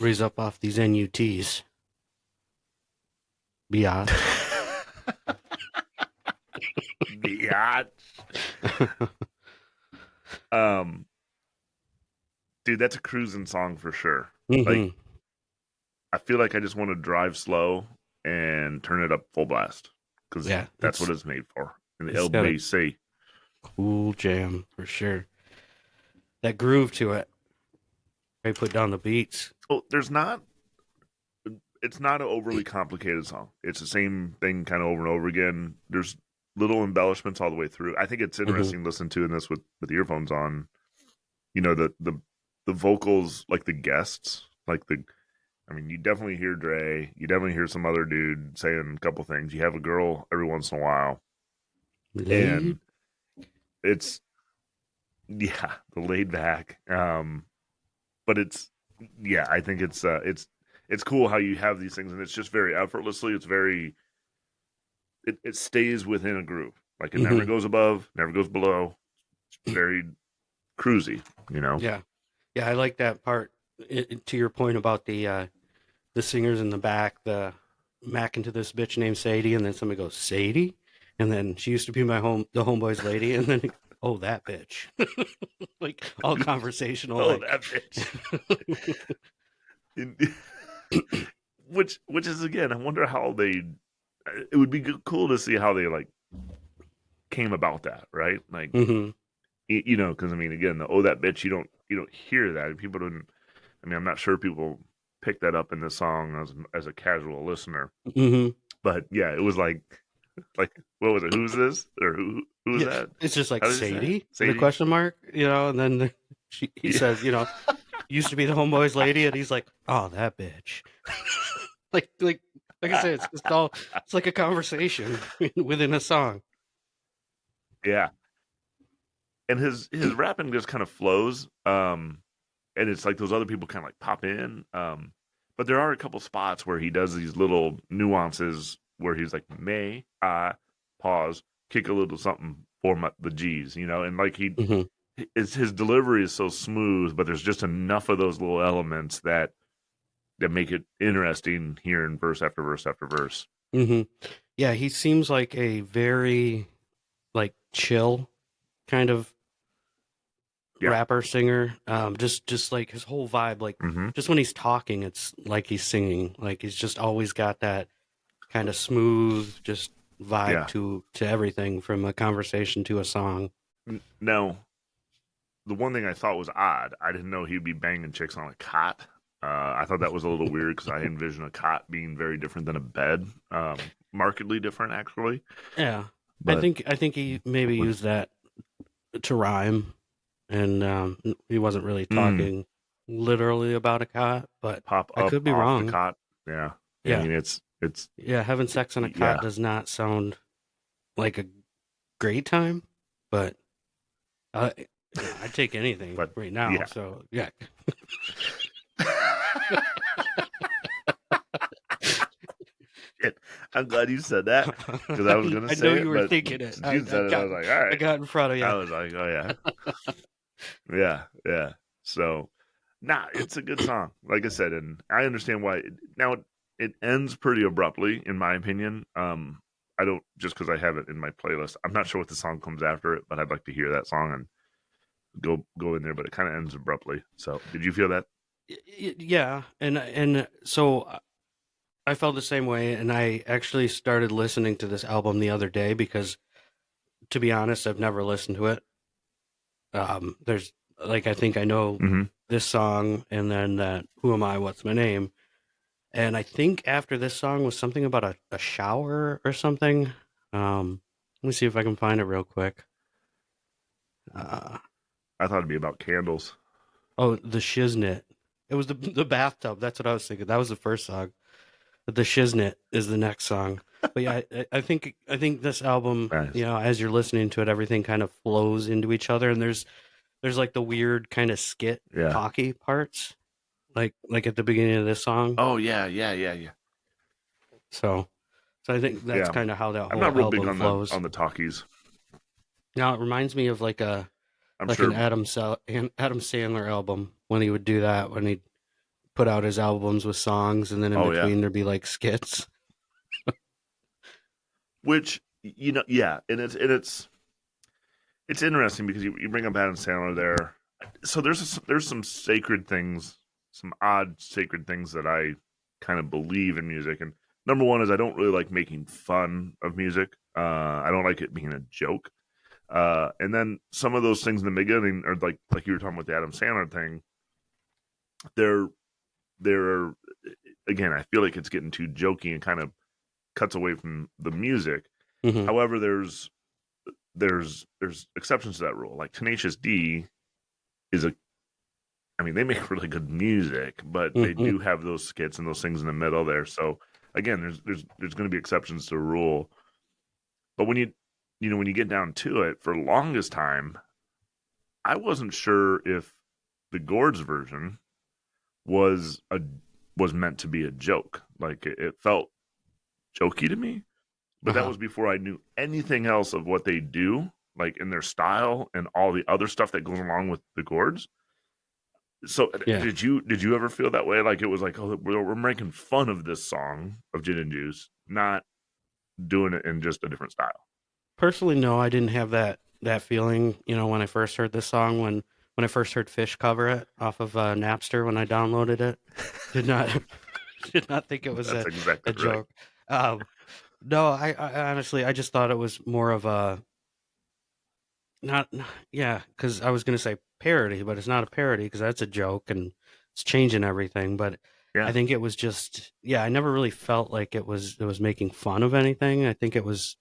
S1: Raise up off these NUTs. Biatch.
S2: Biatch. Dude, that's a cruising song for sure.
S1: Mm-hmm.
S2: Like, I feel like I just want to drive slow and turn it up full blast because that's what it's made for. In the LBC.
S1: Cool jam for sure. That groove to it. They put down the beats.
S2: So it's not an overly complicated song. It's the same thing kind of over and over again. There's little embellishments all the way through. I think it's interesting to listen to in this with earphones on. The vocals, like the guests, you definitely hear Dre. You definitely hear some other dude saying a couple things. You have a girl every once in a while. And it's, the laid back. But I think it's cool how you have these things, and it's just very effortlessly. It's very, it stays within a groove. Like it never goes above, never goes below. It's very cruisy,
S1: Yeah. Yeah, I like that part. To your point about the singers in the back, the macking to this bitch named Sadie, and then somebody goes, Sadie? And then she used to be the homeboy's lady, and then, oh, that bitch. Like, all conversational.
S2: Oh, that bitch. Which is, again, I wonder how it would be cool to see how they, like, came about that, right? Like, because, again, the, oh, that bitch, you don't hear that. People don't, I'm not sure people pick that up in this song as a casual listener. But, yeah, it was like, what was it? Who's this? Or who was that?
S1: It's just like Sadie? The question mark, and then he says, used to be the homeboy's lady, and he's like, oh, that bitch. like I said, it's like a conversation within a song.
S2: Yeah. And his rapping just kind of flows. And it's like those other people kind of like pop in. But there are a couple spots where he does these little nuances where he's like, may I pause, kick a little something for the G's, and like his delivery is so smooth, but there's just enough of those little elements that make it interesting hearing verse after verse after verse.
S1: Yeah, he seems like a very like chill kind of rapper singer. Just like his whole vibe, like just when he's talking, it's like he's singing. Like he's just always got that kind of smooth, just vibe to everything from a conversation to a song.
S2: Now, the one thing I thought was odd, I didn't know he'd be banging chicks on a cot. I thought that was a little weird because I envision a cot being very different than a bed, markedly different, actually.
S1: Yeah, but I think he maybe used that to rhyme, and he wasn't really talking literally about a cot. But
S2: pop
S1: I
S2: up
S1: could be
S2: off
S1: wrong.
S2: The cot, yeah.
S1: Yeah,
S2: I mean, it's
S1: having sex on a cot does not sound like a great time, but Uh, yeah, I'd take anything
S2: But
S1: right now.
S2: yeah.
S1: So yeah,
S2: Shit. I'm glad you said that because I was gonna
S1: I know
S2: say
S1: you
S2: it,
S1: were
S2: but
S1: thinking it.
S2: since you said it, I was like, all
S1: I
S2: right.
S1: got in front of you.
S2: I was like, oh yeah, yeah, yeah. So, nah, it's a good song. Like I said, and I understand why. Now it ends pretty abruptly, in my opinion. I don't just because I have it in my playlist. I'm not sure what the song comes after it, but I'd like to hear that song and go in there. But it kind of ends abruptly. So, did you feel that?
S1: Yeah, and so I felt the same way, and I actually started listening to this album the other day because, to be honest, I've never listened to it. There's like I think I know
S2: Mm-hmm.
S1: this song, and then that "Who Am I? What's My Name?" And I think after this song was something about a shower or something. Let me see if I can find it real quick. Uh,
S2: I thought it'd be about candles.
S1: oh, the Shiznit. It was the bathtub. That's what I was thinking. That was the first song. But the Shiznit is the next song. But yeah, I think this album,
S2: Nice.
S1: as you're listening to it, everything kind of flows into each other, and there's like the weird kind of skit
S2: Yeah.
S1: talky parts, like at the beginning of this song.
S2: Oh yeah, yeah, yeah, yeah,
S1: So so I think that's
S2: yeah.
S1: kind of how that
S2: I'm
S1: whole
S2: not real big
S1: album
S2: on the
S1: flows.
S2: talkies.
S1: Now it reminds me of
S2: I'm
S1: like an
S2: sure.
S1: Adam Sandler album when he would do that when he'd put out his albums with songs and then in
S2: Oh yeah.
S1: between there'd be like skits.
S2: Which yeah, and it's interesting because you bring up Adam Sandler there. So there's some sacred things, some odd sacred things that I kind of believe in music. And number one is I don't really like making fun of music. I don't like it being a joke. And then some of those things in the beginning are like you were talking about the Adam Sandler thing. They're they're again, I feel like it's getting too jokey and kind of cuts away from the music.
S1: Hmm.
S2: However, there's exceptions to that rule. Like Tenacious D is a I mean, they make really good music, but they
S1: Hmm.
S2: do have those skits and those things in the middle there. So again, there's going to be exceptions to the rule. But when you get down to it, for the longest time, I wasn't sure if the Gourds version was a was meant to be a joke. Like it felt jokey to me, but that
S1: Uh-huh.
S2: was before I knew anything else of what they do, like in their style and all the other stuff that goes along with the Gourds. So
S1: Yeah.
S2: did you ever feel that way? Like it was like, oh, we're making fun of this song of Gin and Juice, not doing it in just a different style.
S1: Personally, no, I didn't have that feeling, when I first heard this song when I first heard Fish cover it off of Napster when I downloaded it. Did not did not think it was
S2: That's
S1: a
S2: exactly right.
S1: joke. Um no, I honestly I just thought it was more of a not yeah, cuz I was going to say parody, but it's not a parody because that's a joke and it's changing everything, but I
S2: Yeah,
S1: think it was just yeah, I never really felt like it was making fun of anything. I think it was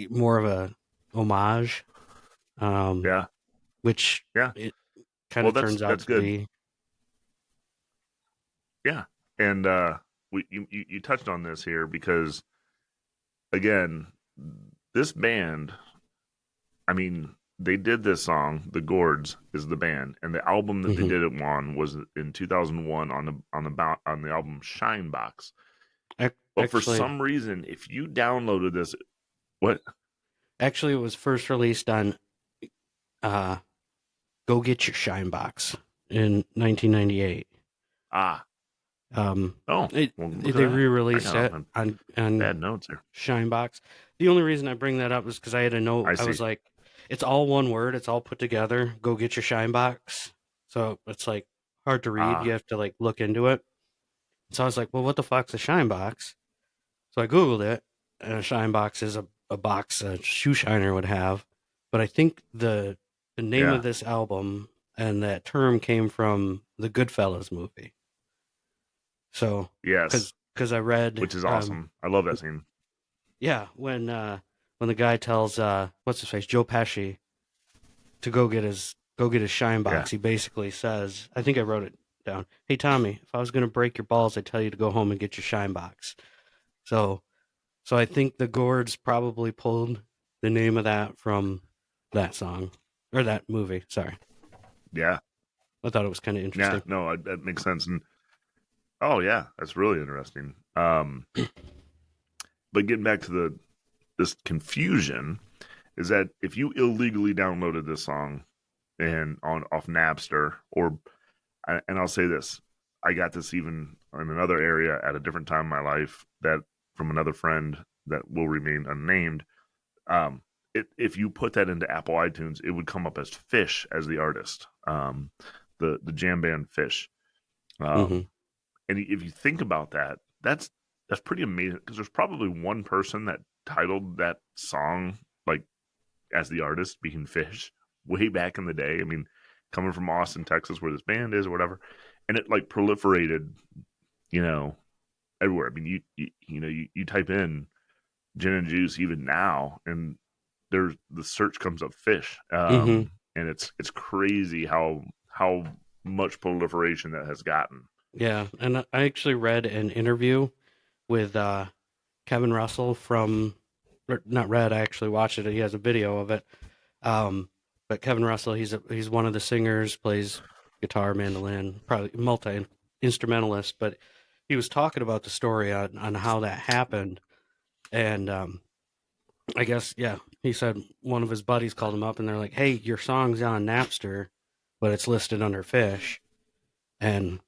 S1: more of a homage, um,
S2: yeah,
S1: which
S2: yeah.
S1: it kind
S2: Well,
S1: of turns out
S2: that's
S1: to
S2: good.
S1: be.
S2: Yeah, and you touched on this here because again, this band. I mean, they did this song. The Gourds is the band, and the album that they
S1: Mhm.
S2: did it on was in 2001 on the album Shine Box. But for
S1: Actually,
S2: some reason, if you downloaded this, what?
S1: it was first released on uh, "Go Get Your Shine Box" in 1998.
S2: Ah,
S1: Um,
S2: oh, well, look at
S1: they
S2: that. I
S1: re-released
S2: got all
S1: it
S2: my
S1: on
S2: bad notes here.
S1: Shinebox. The only reason I bring that up is because I had a note.
S2: I
S1: I was
S2: see.
S1: like, it's all one word. It's all put together. Go get your Shinebox. So it's like hard to read. You
S2: Ah,
S1: have to like look into it. So I was like, well, what the fuck's a Shinebox? So I Googled it, and a Shinebox is a box a shoe shiner would have. But I think the name
S2: yeah,
S1: of this album and that term came from the Goodfellas movie. So
S2: yes,
S1: because I read
S2: which is awesome. I love that scene.
S1: yeah, when the guy tells what's his face, Joe Pesci, to go get his shine
S2: Yeah,
S1: box, he basically says, I think I wrote it down. Hey Tommy, if I was gonna break your balls, I'd tell you to go home and get your shine box. So so I think the Gourds probably pulled the name of that from that song or that movie. Sorry,
S2: Yeah,
S1: I thought it was kind of
S2: yeah,
S1: interesting.
S2: no, that makes sense. And oh yeah, that's really interesting. But getting back to this confusion is that if you illegally downloaded this song and on off Napster, or and I'll say this, I got this even in another area at a different time in my life, that from another friend that will remain unnamed. Um, if you put that into Apple iTunes, it would come up as Fish as the artist, the jam band Fish.
S1: Hmm.
S2: Um, and if you think about that, that's pretty amazing, because there's probably one person that titled that song like as the artist being Fish way back in the day. I mean, coming from Austin, Texas, where this band is or whatever, and it like proliferated, you know, everywhere. I mean, you type in gin and juice even now, and there's the search comes up Fish,
S1: Hmm.
S2: and it's crazy how much proliferation that has gotten.
S1: Yeah, and I actually read an interview with Kevin Russell from, or not read, I actually watched it. He has a video of it. But Kevin Russell, he's one of the singers, plays guitar, mandolin, probably multi instrumentalist. But he was talking about the story on how that happened, and I guess yeah, he said one of his buddies called him up, and they're like, "Hey, your song's on Napster, but it's listed under Fish," and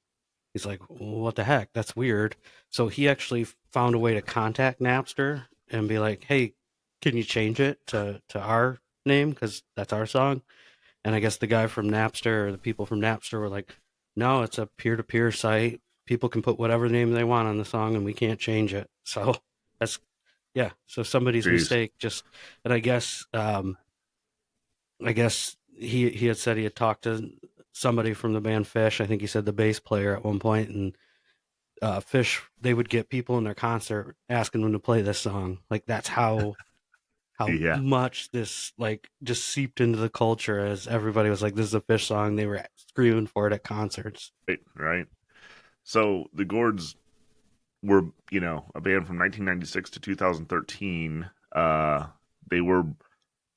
S1: he's like, "What the heck? That's weird." So he actually found a way to contact Napster and be like, "Hey, can you change it to our name because that's our song?" And I guess the guy from Napster or the people from Napster were like, "No, it's a peer to peer site. People can put whatever name they want on the song, and we can't change it." So that's yeah. So somebody's
S2: Jeez.
S1: mistake just, and I guess he had said he had talked to somebody from the band Fish. I think he said the bass player at one point, and Fish, they would get people in their concert asking them to play this song. Like that's how
S2: Yeah.
S1: much this like just seeped into the culture as everybody was like, "This is a Fish song." They were screaming for it at concerts.
S2: Right. Right. So the Gourds were, a band from 1996 to 2013. They were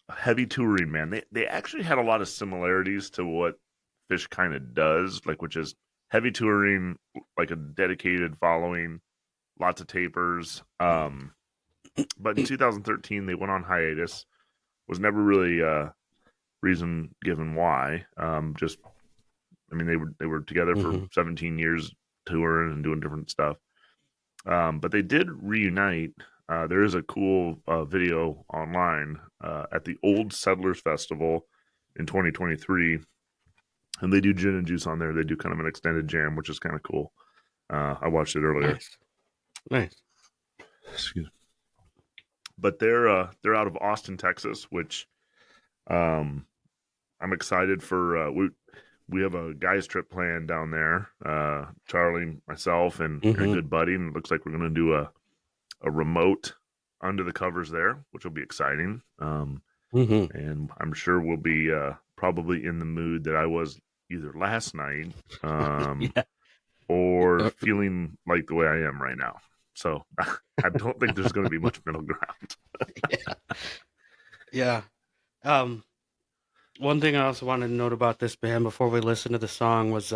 S2: a heavy touring, man. They actually had a lot of similarities to what Fish kind of does, like, which is heavy touring, like a dedicated following, lots of tapers. But in 2013 they went on hiatus. Was never really reason given why. Just, I mean, they were together for
S1: Hmm.
S2: 17 years, touring and doing different stuff. But they did reunite. There is a cool video online at the Old Settlers Festival in 2023, and they do gin and juice on there. They do kind of an extended jam, which is kind of cool. I watched it earlier.
S1: Nice, nice.
S2: Excuse me. But they're out of Austin, Texas, which um, I'm excited for. We have a guys trip planned down there. Charlie, myself, and a
S1: Hmm.
S2: good buddy, and it looks like we're going to do a remote under the covers there, which will be exciting.
S1: Hmm.
S2: And I'm sure we'll be probably in the mood that I was either last night,
S1: Yeah.
S2: or feeling like the way I am right now. So I don't think there's going to be much middle ground.
S1: Yeah. Yeah. Um, One thing I also wanted to note about this band before we listen to the song was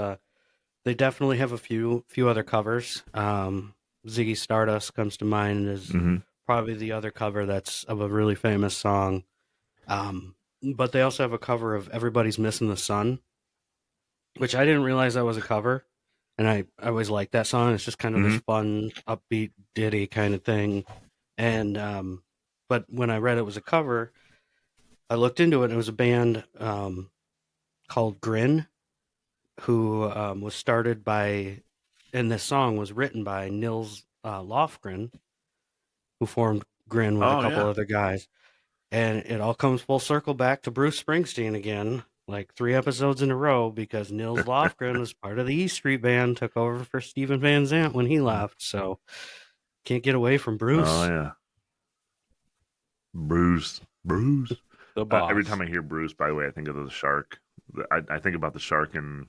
S1: they definitely have a few other covers. Ziggy Stardust comes to mind as
S2: Mm-hmm.
S1: probably the other cover that's of a really famous song. But they also have a cover of Everybody's Missing the Sun, which I didn't realize that was a cover. And I always liked that song. It's just kind of this
S2: Mm-hmm.
S1: fun, upbeat ditty kind of thing. And but when I read it was a cover, I looked into it and it was a band called Grin, who was started by, and this song was written by Nils Lofgren, who formed Grin with a
S2: Oh
S1: couple
S2: yeah.
S1: other guys. And it all comes full circle back to Bruce Springsteen again, like 3 episodes in a row, because Nils Lofgren was part of the E Street Band, took over for Steven Van Zandt when he left. So can't get away from
S2: Oh
S1: Bruce,
S2: yeah. Bruce. Bruce.
S1: the
S2: Every time
S1: boss.
S2: I hear Bruce, by the way, I think of the shark. I think about the shark in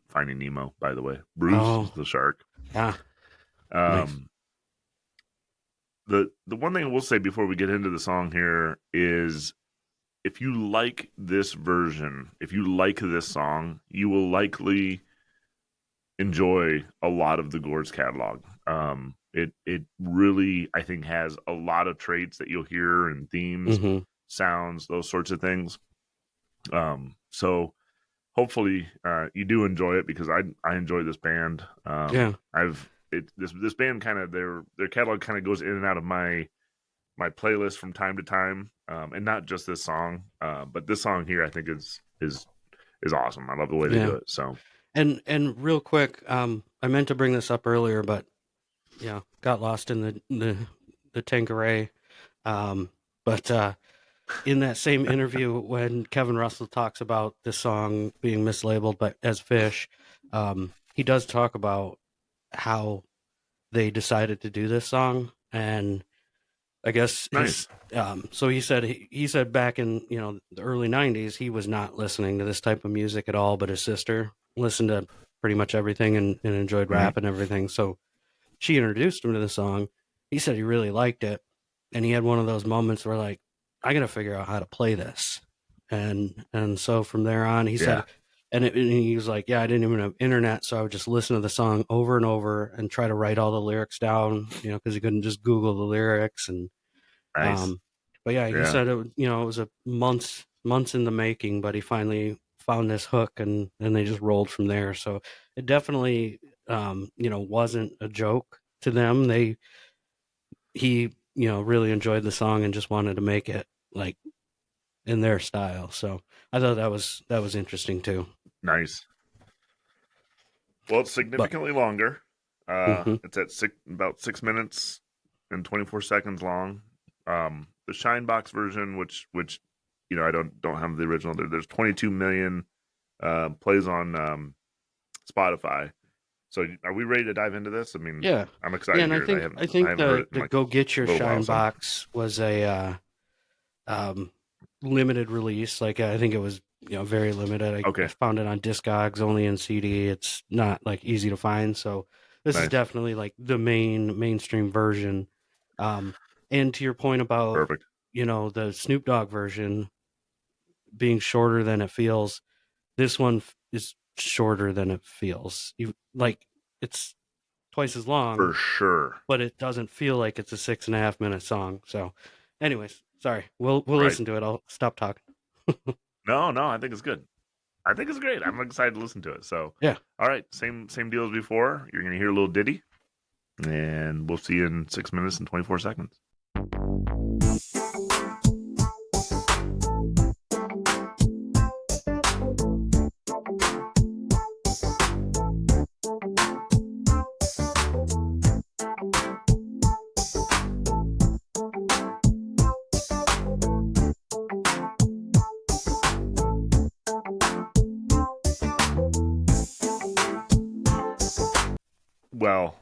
S2: Finding Nemo. By the way, Bruce is
S1: Oh,
S2: the shark.
S1: yeah, nice.
S2: Um, the one thing I will say before we get into the song here is if you like this version, if you like this song, you will likely enjoy a lot of the Gourds catalog. It really, I think, has a lot of traits that you'll hear and themes,
S1: Hmm.
S2: sounds, those sorts of things. So hopefully you do enjoy it, because I enjoy this band.
S1: Yeah.
S2: This band kind of, their catalog kind of goes in and out of my playlist from time to time, and not just this song, but this song here I think is awesome. I love the way they
S1: Yeah.
S2: do it. So
S1: And real quick, I meant to bring this up earlier, but yeah, got lost in the Tanqueray. Um, but in that same interview, when Kevin Russell talks about this song being mislabeled but as Fish, he does talk about how they decided to do this song, and I guess
S2: nice.
S1: his so he said back in the early '90s he was not listening to this type of music at all, but his sister listened to pretty much everything and enjoyed
S2: Hmm.
S1: rap and everything. So she introduced him to the song. He said he really liked it, and he had one of those moments where like I got to figure out how to play this, and so from there on he
S2: Yeah.
S1: said. And he was like, "Yeah, I didn't even have internet, so I would just listen to the song over and over and try to write all the lyrics down, because he couldn't just Google the lyrics." And
S2: Nice.
S1: um, but yeah, he
S2: Yeah.
S1: said it was a months in the making, but he finally found this hook, and they just rolled from there. So it definitely, wasn't a joke to them. He really enjoyed the song and just wanted to make it like in their style. So I thought that was interesting too.
S2: Nice. Well, it's
S1: But
S2: significantly longer.
S1: hmm
S2: It's at about 6 minutes and 24 seconds long. The Shinebox version, which I don't have the original. There's 22 million plays on Spotify. So are we ready to dive into this? I mean,
S1: yeah,
S2: I'm
S1: yeah,
S2: excited
S1: and
S2: to
S1: I
S2: hear it.
S1: think I
S2: I
S1: think
S2: haven't heard
S1: the
S2: it in
S1: the
S2: like
S1: Go Get Your
S2: a little while.
S1: Shine
S2: So
S1: box was a um, limited release. Like I think it was very limited. I
S2: okay,
S1: found it on Discogs only in CD. It's not like easy to find. So this is
S2: nice,
S1: definitely like the mainstream version. Um, and to your point about
S2: perfect.
S1: the Snoop Dogg version being shorter than it feels, this one is shorter than it feels. Like it's twice as
S2: For
S1: long,
S2: sure.
S1: but it doesn't feel like it's a 6.5 minute song. So, anyways, sorry. We'll
S2: Right.
S1: listen to it. I'll stop talking.
S2: No, no, I think it's good. I think it's great. I'm excited to listen to it. So,
S1: Yeah.
S2: all right, same deal as before. You're gonna hear a little ditty, and we'll see you in 6 minutes and 24 seconds. Well,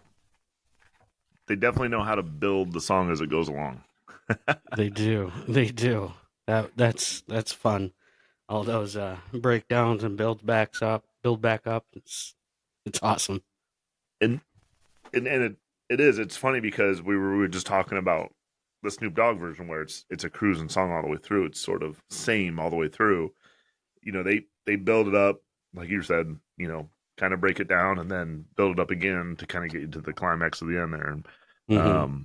S2: they definitely know how to build the song as it goes along.
S1: They do. They do. That's fun. All those breakdowns and build back up. It's awesome.
S2: and it's funny because we were just talking about the Snoop Dogg version, where it's a cruising song all the way through. It's sort of same all the way through. They build it up, like you said, kind of break it down and then build it up again to kind of get you to the climax of the end there. And
S1: Hmm.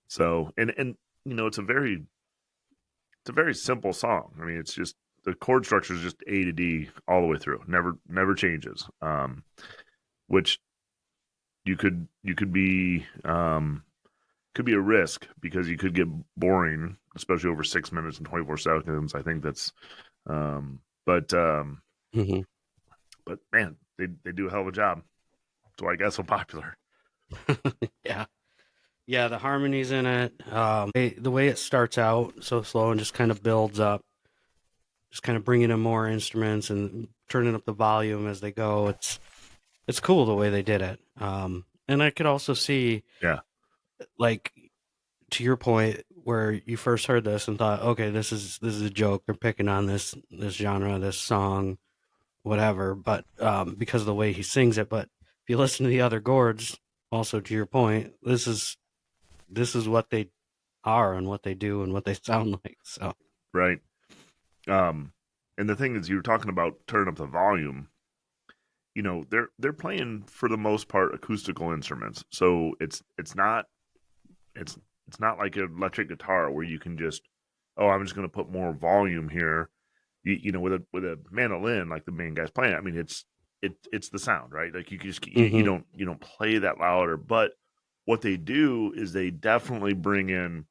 S2: so and it's a very simple song. I mean, it's just the chord structure is just A to D all the way through. Never changes. Which you could be a risk, because you could get boring, especially over 6 minutes and 24 seconds. I think that's um, but um,
S1: Hmm.
S2: but man, they do a hell of a job. So I guess so popular.
S1: Yeah. Yeah. The harmonies in it. The way it starts out so slow and just kind of builds up, just kind of bringing in more instruments and turning up the volume as they go. It's cool the way they did it. And I could also see,
S2: Yeah,
S1: like, to your point, where you first heard this and thought, okay, this is a joke. They're picking on this genre, this song, whatever. But because of the way he sings it. But if you listen to the other Gourds, also to your point, this is what they are and what they do and what they sound like. So
S2: right. Um, and the thing is, you were talking about turn up the volume. They're playing for the most part acoustical instruments, so it's it's not like an electric guitar where you can just, oh, I'm just going to put more volume here. With a mandolin like the main guy's playing, I mean, it's the sound, right? Like
S1: Hmm.
S2: you don't play that louder. But what they do is they definitely bring in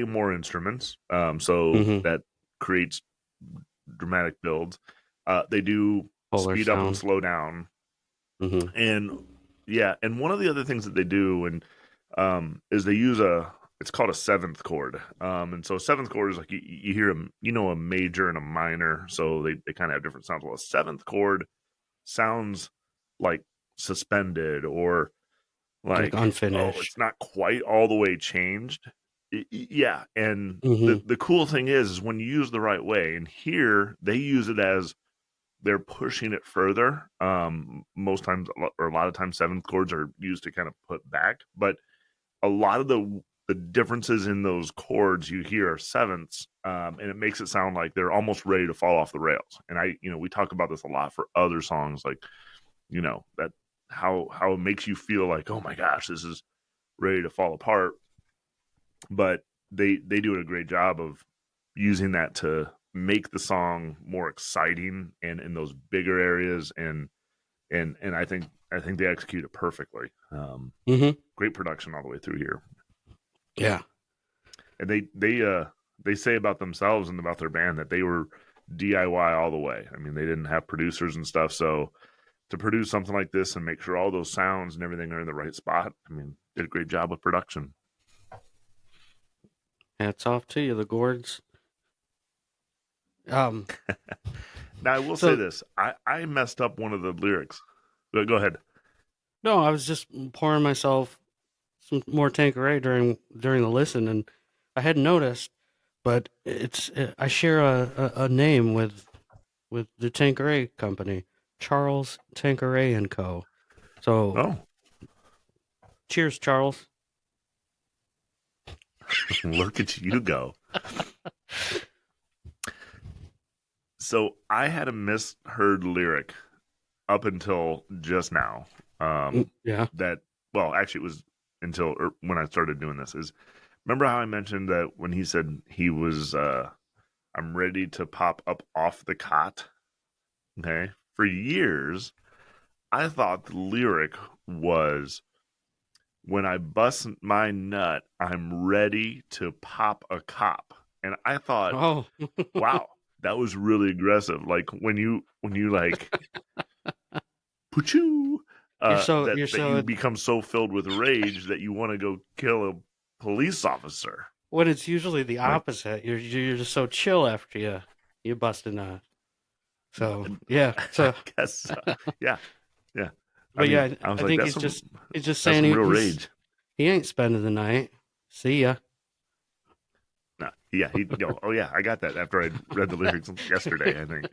S2: more instruments, so
S1: Hmm.
S2: that creates dramatic builds. They do
S1: Polar
S2: speed up and
S1: sound.
S2: slow down,
S1: Hmm.
S2: and yeah, and one of the other things that they do and is they use it's called a seventh chord. And so seventh chord is like you hear a major and a minor, so they kind of have different sounds. Well, a seventh chord sounds like suspended or
S1: Like
S2: like, oh,
S1: unfinished.
S2: it's not quite all the way changed. Yeah, and
S1: Hmm.
S2: the cool thing is when you use the right way, and here they use it as they're pushing it further. Most times, or a lot of times, seventh chords are used to kind of put back, but a lot of the differences in those chords you hear are sevenths, and it makes it sound like they're almost ready to fall off the rails. And we talk about this a lot for other songs, like that how it makes you feel like, oh my gosh, this is ready to fall apart. But they do a great job of using that to make the song more exciting and in those bigger areas, and I think they execute it perfectly.
S1: Hmm.
S2: Great production all the way through here.
S1: Yeah.
S2: And they say about themselves and about their band that they were DIY all the way. I mean, they didn't have producers and stuff, so to produce something like this and make sure all those sounds and everything are in the right spot, I mean, did a great job with production.
S1: Hats off to you, the Gourds. Um.
S2: Now I will say
S1: So
S2: this: I messed up one of the lyrics. Go ahead.
S1: no, I was just pouring myself some more Tanqueray during the listen, and I hadn't noticed, but I share a name with the Tanqueray company, Charles Tanqueray and Co. So
S2: Oh,
S1: cheers, Charles.
S2: look at you go! So I had a misheard lyric up until just now.
S1: Yeah.
S2: That well, actually, it was until when I started doing this. Is remember how I mentioned that when he said he was, I'm ready to pop up off the cot. Okay, for years I thought the lyric was when I bust my nut, I'm ready to pop a cop, and I thought,
S1: Oh,
S2: wow, that was really aggressive. Like when you like poochoo, that
S1: you're
S2: you
S1: so
S2: become so filled with rage that you want to go kill a police officer.
S1: when it's usually the
S2: Like,
S1: opposite. You're just so chill after you bust a nut. So yeah.
S2: I
S1: So
S2: guess, yeah, yeah. I
S1: but yeah,
S2: mean, I was
S1: I
S2: like,
S1: think he's just
S2: that's
S1: saying
S2: some real rage.
S1: he ain't spending the night. See ya.
S2: No, yeah, oh yeah, I got that after I read the lyrics yesterday. I think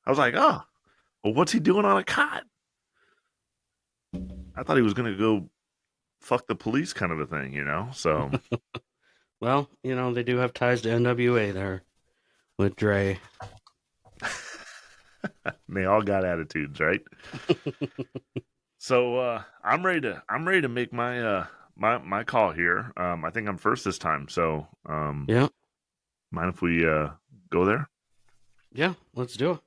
S2: I was like, oh, well, what's he doing on a cot? I thought he was gonna go fuck the police, kind of a thing. So
S1: Well, they do have ties to NWA there with Dre.
S2: they all got attitudes, right? So I'm ready to make my call here. I think I'm first this time. So
S1: Yeah.
S2: mind if we go there?
S1: Yeah. Let's do it.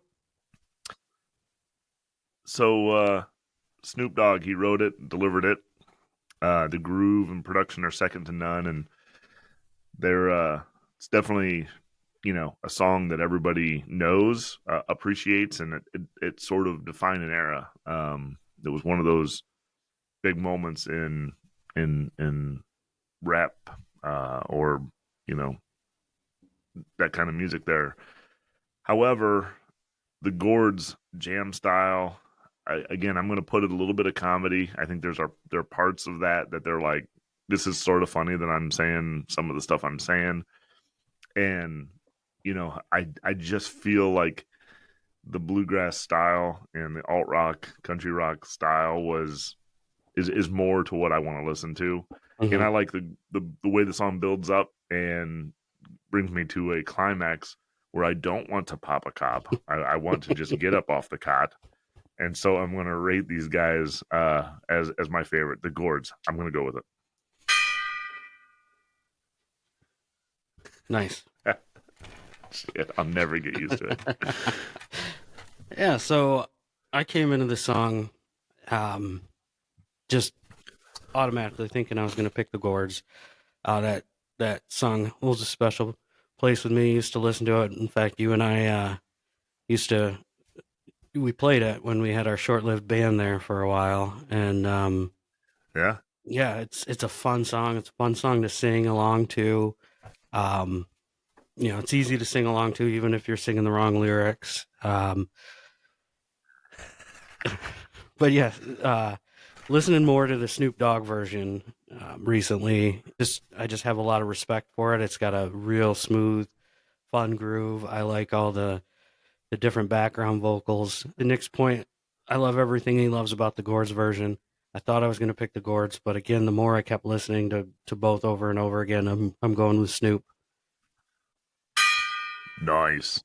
S2: So Snoop Dogg, he wrote it, delivered it. The groove and production are second to none, and they're it's definitely a song that everybody knows, appreciates, and it sort of defined an era. It was one of those big moments in rap, or you know that kind of music there. However, the Gourds jam style. Again, I'm going to put it a little bit of comedy. I think there are parts of that they're like, this is sort of funny that I'm saying some of the stuff I'm saying, and I just feel like the bluegrass style and the alt rock, country rock style is more to what I want to listen to, and
S1: Hmm.
S2: I like the way the song builds up and brings me to a climax where I don't want to pop a cop. I want to just get up off the cot. And so I'm going to rate these guys as my favorite, the Gourds. I'm going to go with
S1: Nice.
S2: it. Shit, I'll never get used to it.
S1: Yeah, so I came into the song just automatically thinking I was going to pick the Gourds. That song holds a special place with me. Used to listen to it. In fact, you and I used to we played it when we had our short-lived band there for a while, and
S2: Yeah.
S1: yeah, it's a fun song. It's a fun song to sing along to. Um, it's easy to sing along to, even if you're singing the wrong lyrics. But yeah, listening more to the Snoop Dogg version recently, I just have a lot of respect for it. It's got a real smooth, fun groove. I like all the different background vocals. To Nick's point, I love everything he loves about the Gourds version. I thought I was going to pick the Gourds, but again, the more I kept listening to both over and over again, I'm going with Snoop.
S2: Nice.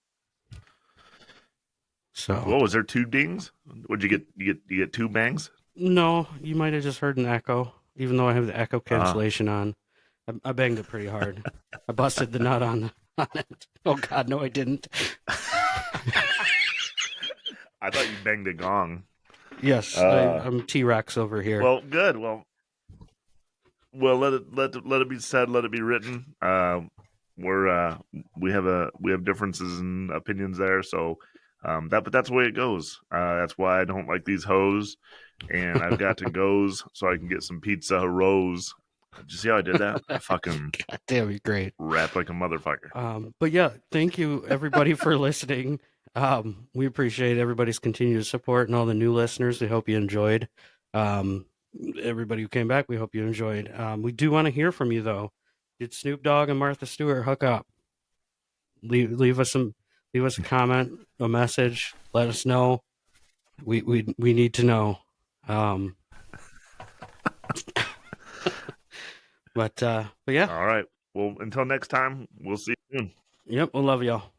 S1: So
S2: Whoa, was there two dings? Would you get? You get two bangs?
S1: no, you might have just heard an echo, even though I have the echo
S2: Uh,
S1: cancellation on. I banged it pretty hard. I busted the nut on it. Oh God, no, I didn't.
S2: I thought you banged a gong.
S1: Yes,
S2: Uh,
S1: I'm T-Rex over here.
S2: well, good. Well, let it be said. Let it be written. We're we have differences in opinions there. So but that's the way it goes. That's why I don't like these hoes, and I've got to goes so I can get some pizza rose. Did you see how I did that? I fucking
S1: God damn, you're great.
S2: rapped like a motherfucker.
S1: But yeah, thank you everybody for listening. We appreciate everybody's continued support and all the new listeners. We hope you enjoyed. Um, Everybody who came back, we hope you enjoyed. We do want to hear from you though. Did Snoop Dogg and Martha Stewart hook up? Leave us leave us a comment, a message. Let us know. We need to know. Um, but yeah,
S2: All right. Well, until next time, we'll see you soon.
S1: yep, we'll love y'all.